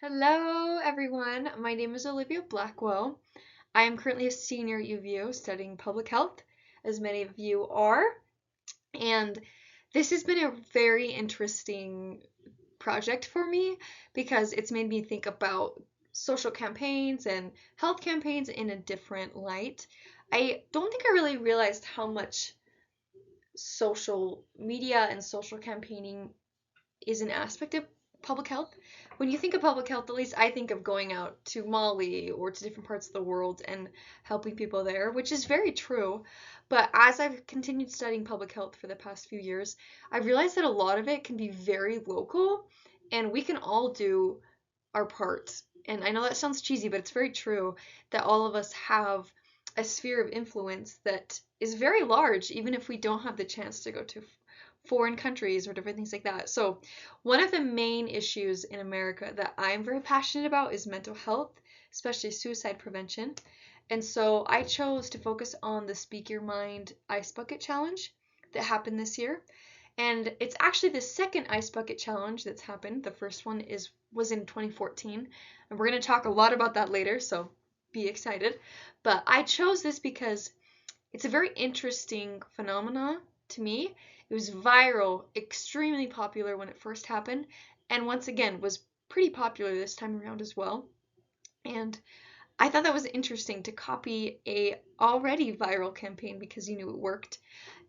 Hello, everyone. My name is Olivia Blackwell. I am currently a senior at UVU studying public health, as many of you are. And this has been a very interesting project for me because it's made me think about social campaigns and health campaigns in a different light. I don't think I really realized how much social media and social campaigning is an aspect of public health. When you think of public health, at least I think of going out to Mali or to different parts of the world and helping people there, which is very true. But as I've continued studying public health for the past few years, I've realized that a lot of it can be very local and we can all do our part. And I know that sounds cheesy, but it's very true that all of us have a sphere of influence that is very large, even if we don't have the chance to go to foreign countries or different things like that. So, one of the main issues in America that I'm very passionate about is mental health, especially suicide prevention. And so, I chose to focus on the Speak Your Mind Ice Bucket Challenge that happened this year. And it's actually the second Ice Bucket Challenge that's happened. The first one was in 2014, and we're going to talk a lot about that later, so be excited. But I chose this because it's a very interesting phenomenon to me. It was viral, extremely popular when it first happened, and once again was pretty popular this time around as well. And I thought that was interesting to copy a already viral campaign because you knew it worked.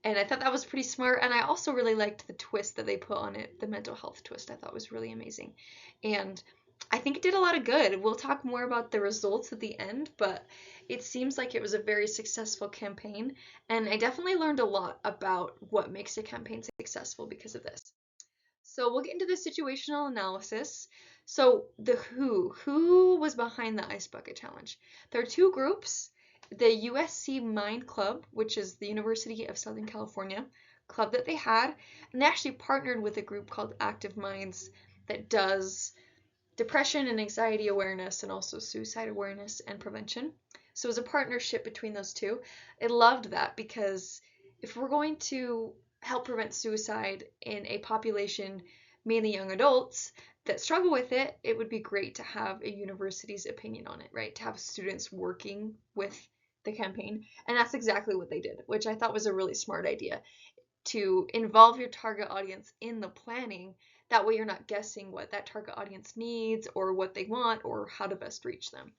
And I thought that was pretty smart. And I also really liked the twist that they put on it, the mental health twist. I thought was really amazing. And I think it did a lot of good. We'll talk more about the results at the end, but it seems like it was a very successful campaign. And I definitely learned a lot about what makes a campaign successful because of this. So we'll get into the situational analysis. So who was behind the Ice Bucket Challenge? There are two groups. The USC Mind Club, which is the University of Southern California club that they had, and they actually partnered with a group called Active Minds that does depression and anxiety awareness and also suicide awareness and prevention. So it was a partnership between those two. I loved that because if we're going to help prevent suicide in a population, mainly young adults, that struggle with it, it would be great to have a university's opinion on it, right? To have students working with the campaign. And that's exactly what they did, which I thought was a really smart idea to involve your target audience in the planning. That way, you're not guessing what that target audience needs or what they want or how to best reach them.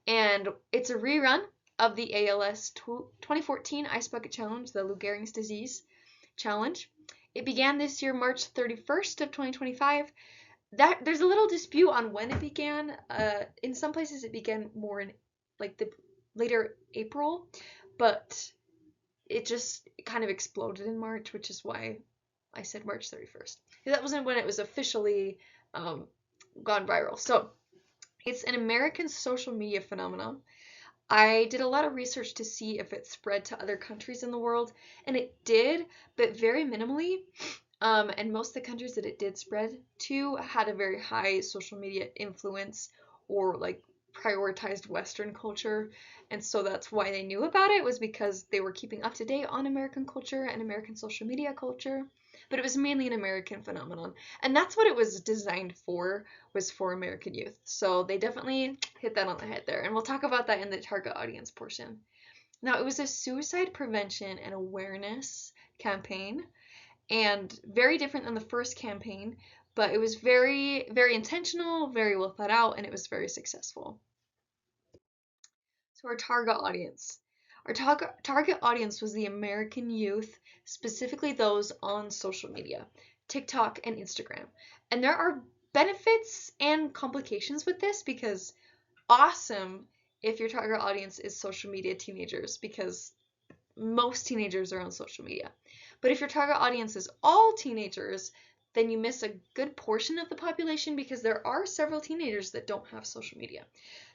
And it's a rerun of the ALS 2014 Ice Bucket Challenge, the Lou Gehrig's disease challenge. It began this year, March 31st of 2025. There's a little dispute on when it began. In some places, it began more in like the later April, but it just kind of exploded in March, which is why I said March 31st. That wasn't when it was officially gone viral. So it's an American social media phenomenon. I did a lot of research to see if it spread to other countries in the world, and it did, but very minimally. And most of the countries that it did spread to had a very high social media influence or like prioritized Western culture. And so that's why they knew about it, was because they were keeping up to date on American culture and American social media culture. But it was mainly an American phenomenon. And that's what it was designed for, was for American youth. So they definitely hit that on the head there. And we'll talk about that in the target audience portion. Now, it was a suicide prevention and awareness campaign, and very different than the first campaign, but it was very, very intentional, very well thought out, and it was very successful. So, our target audience. Our target audience was the American youth, specifically those on social media, TikTok and Instagram. And there are benefits and complications with this because awesome if your target audience is social media teenagers, because most teenagers are on social media. But if your target audience is all teenagers, then you miss a good portion of the population because there are several teenagers that don't have social media.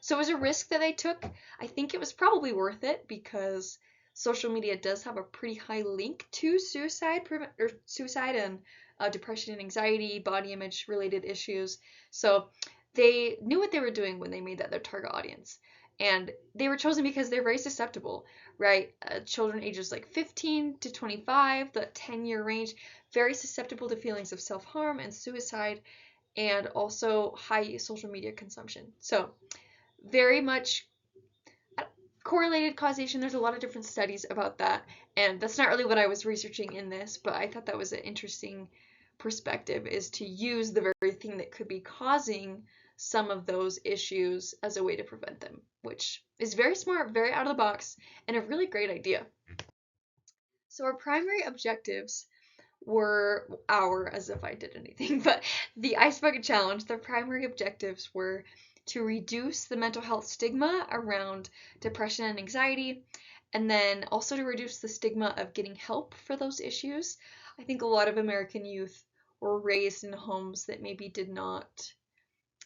So it was a risk that I took. I think it was probably worth it because social media does have a pretty high link to suicide and depression and anxiety, body image related issues. So they knew what they were doing when they made that their target audience. And they were chosen because they're very susceptible, right? Children ages like 15 to 25, the 10-year range, very susceptible to feelings of self-harm and suicide. and also high social media consumption. So very much correlated causation. There's a lot of different studies about that, and that's not really what I was researching in this, but I thought that was an interesting perspective, is to use the very thing that could be causing some of those issues as a way to prevent them, which is very smart, very out of the box, and a really great idea. So our primary objectives were as if I did anything, but the Ice Bucket Challenge, their primary objectives were to reduce the mental health stigma around depression and anxiety, and then also to reduce the stigma of getting help for those issues. I think a lot of American youth were raised in homes that maybe did not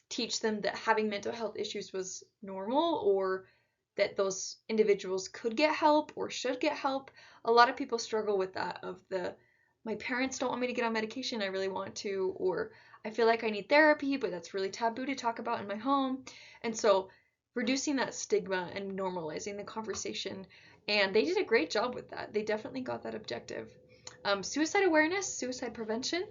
teach them that having mental health issues was normal, or that those individuals could get help or should get help. A lot of people struggle with that, of the, my parents don't want me to get on medication, I really want to, or I feel like I need therapy, but that's really taboo to talk about in my home. And so reducing that stigma and normalizing the conversation, and they did a great job with that. They definitely got that objective. Suicide awareness, suicide prevention,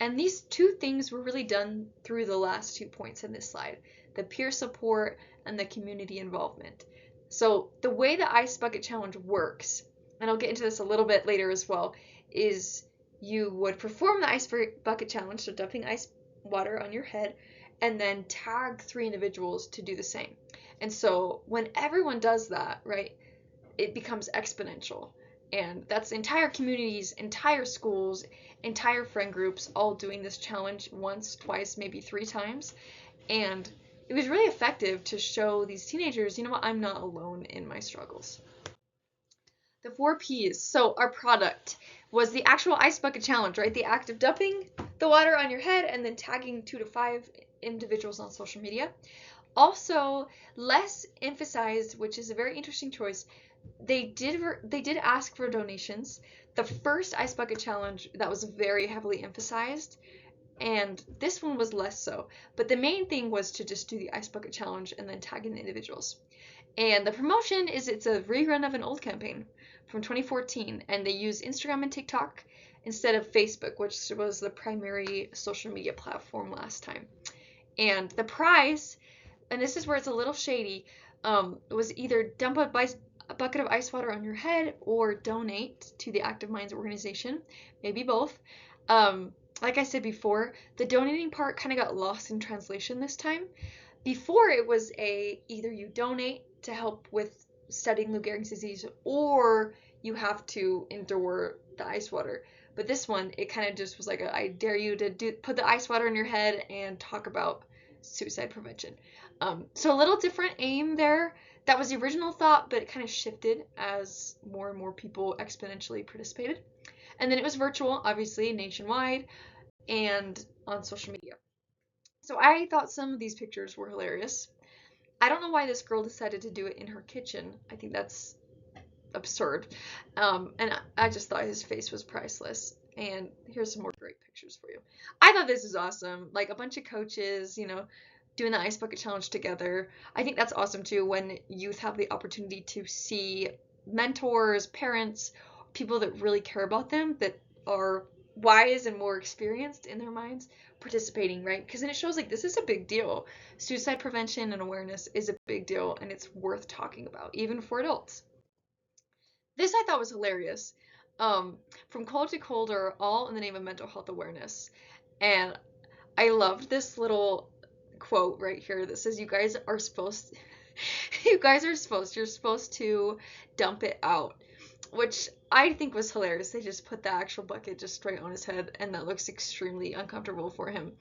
and these two things were really done through the last 2 points in this slide, the peer support and the community involvement. So the way the Ice Bucket Challenge works, and I'll get into this a little bit later as well, is you would perform the Ice Bucket Challenge, so dumping ice water on your head, and then tag 3 individuals to do the same. And so when everyone does that, right, it becomes exponential. And that's entire communities, entire schools, entire friend groups all doing this challenge once, twice, maybe 3 times. And it was really effective to show these teenagers, you know what, I'm not alone in my struggles. The 4 P's. So our product was the actual Ice Bucket Challenge, right? The act of dumping the water on your head and then tagging 2 to 5 individuals on social media. Also, less emphasized, which is a very interesting choice, they did ask for donations. The first Ice Bucket Challenge, that was very heavily emphasized, and this one was less so. But the main thing was to just do the Ice Bucket Challenge and then tag in the individuals. And the promotion is, it's a rerun of an old campaign from 2014, and they use Instagram and TikTok instead of Facebook, which was the primary social media platform last time. And the prize, and this is where it's a little shady, was either dump a bucket of ice water on your head or donate to the Active Minds organization, maybe both. Like I said before, the donating part kind of got lost in translation this time. Before, it was either you donate to help with studying Lou Gehrig's disease, or you have to endure the ice water. But this one, it kind of just was like I dare you to put the ice water in your head and talk about suicide prevention. So a little different aim there. That was the original thought, but it kind of shifted as more and more people exponentially participated. And then it was virtual, obviously, nationwide, and on social media. So I thought some of these pictures were hilarious. I don't know why this girl decided to do it in her kitchen. I think that's absurd. And I just thought his face was priceless. And here's some more great pictures for you. I thought this was awesome. Like a bunch of coaches, doing the Ice Bucket Challenge together. I think that's awesome too, when youth have the opportunity to see mentors, parents, people that really care about them, that are wise and more experienced in their minds, participating, right? Because then it shows like this is a big deal. Suicide prevention and awareness is a big deal, and it's worth talking about, even for adults. This I thought was hilarious. From Cold to Colder, all in the name of mental health awareness. And I loved this little quote right here that says, you're supposed to dump it out, which I think was hilarious. They just put the actual bucket just straight on his head, and that looks extremely uncomfortable for him.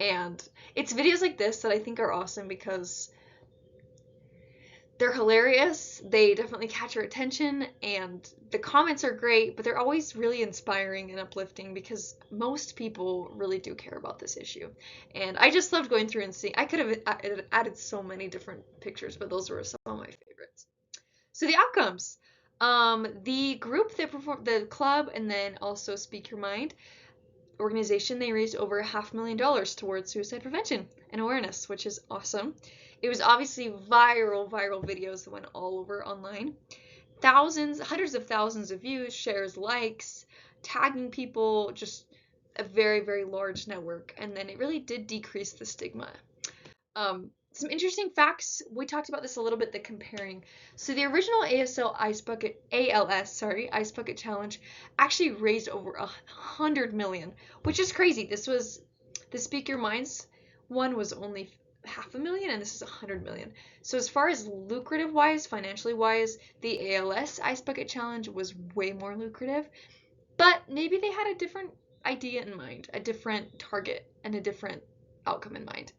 And it's videos like this that I think are awesome because they're hilarious. They definitely catch your attention, and the comments are great, but they're always really inspiring and uplifting because most people really do care about this issue. And I just loved going through and seeing. I could have added so many different pictures, but those were some of my favorites. So the outcomes. The group that performed, the club, and then also Speak Your Mind organization, they raised over $500,000 towards suicide prevention and awareness, which is awesome. It was obviously viral videos that went all over online. Hundreds of thousands of views, shares, likes, tagging people, just a very, very large network, and then it really did decrease the stigma. Some interesting facts. We talked about this a little bit, the comparing. So the original Ice Bucket Challenge actually raised over 100 million, which is crazy. This was the Speak Your Minds one was only 500,000, and this is 100 million. So as far as lucrative wise, financially wise, the ALS Ice Bucket Challenge was way more lucrative. But maybe they had a different idea in mind, a different target, and a different outcome in mind.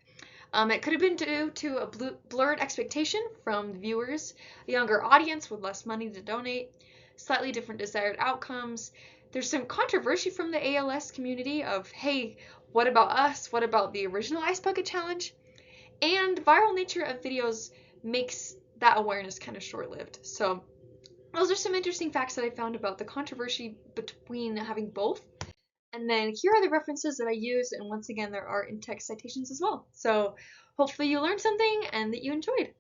It could have been due to a blurred expectation from the viewers, a younger audience with less money to donate, slightly different desired outcomes. There's some controversy from the ALS community of, hey, what about us? What about the original Ice Bucket Challenge? And viral nature of videos makes that awareness kind of short-lived. So those are some interesting facts that I found about the controversy between having both. And then here are the references that I use, and once again, there are in-text citations as well. So hopefully you learned something and that you enjoyed.